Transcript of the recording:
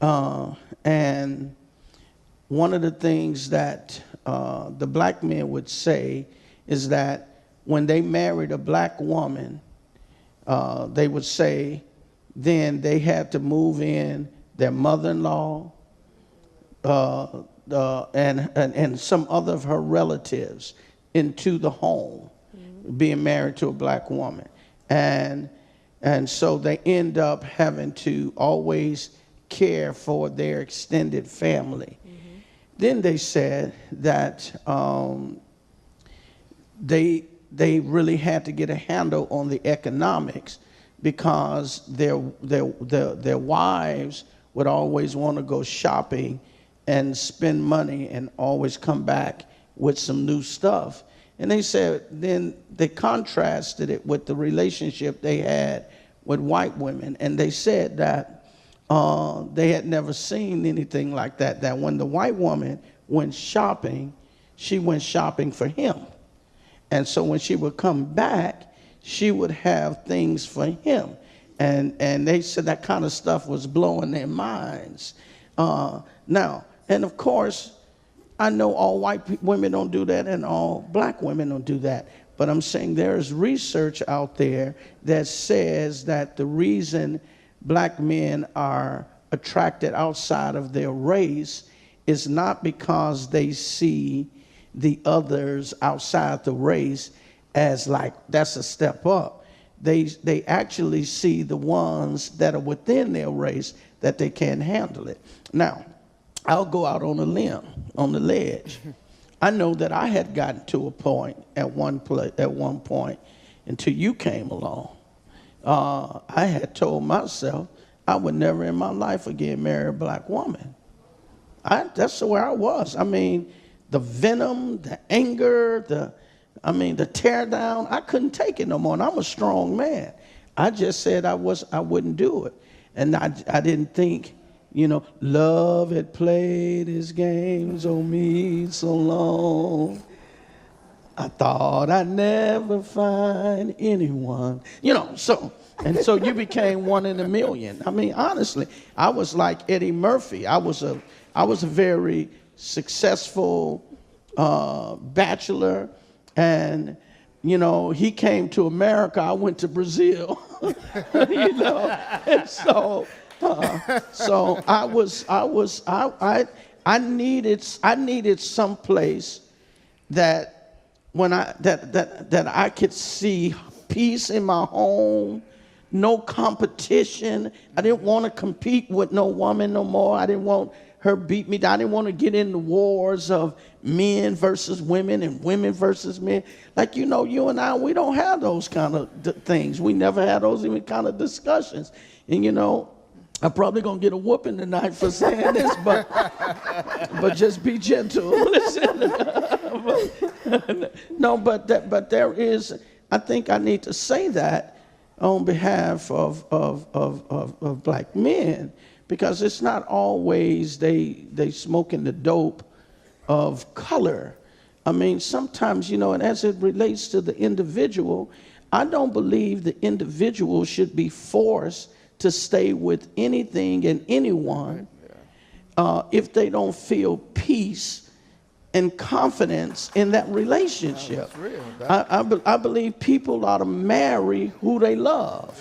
And one of the things that the black men would say is that when they married a black woman, they would say then they had to move in their mother-in-law and some other of her relatives into the home, being married to a black woman. And so they end up having to always care for their extended family. Then they said that they really had to get a handle on the economics because their wives would always want to go shopping and spend money and always come back with some new stuff. And they said then they contrasted it with the relationship they had with white women, and they said that they had never seen anything like that, that when the white woman went shopping, she went shopping for him. And so when she would come back, she would have things for him. And they said that kind of stuff was blowing their minds. Now, and of course, I know all white women don't do that and all black women don't do that. But I'm saying there's research out there that says that the reason black men are attracted outside of their race is not because they see the others outside the race as like that's a step up. They actually see the ones that are within their race that they can't handle it. Now, I'll go out on a limb, on the ledge. I know that I had gotten to a point at one point until you came along. I had told myself I would never in my life again marry a black woman. That's where I was. I mean, the venom, the anger, the tear down, I couldn't take it no more. And I'm a strong man. I just said I wouldn't do it. And I didn't think, love had played his games on me so long. I thought I'd never find anyone, so you became one in a million. I mean, honestly, I was like Eddie Murphy. I was a very successful bachelor, and he came to America. I went to Brazil, and so I needed some place that that I could see peace in my home, no competition. I didn't want to compete with no woman no more. I didn't want her beat me down. I didn't want to get into wars of men versus women and women versus men. Like, you and I, we don't have those kind of things. We never had those even kind of discussions. And, I'm probably going to get a whooping tonight for saying this, but just be gentle. Listen. But there is, I think I need to say that on behalf of black men, because it's not always they smoking the dope of color. I mean, sometimes, and as it relates to the individual, I don't believe the individual should be forced to stay with anything and anyone if they don't feel peace and confidence in that relationship. I believe people ought to marry who they love.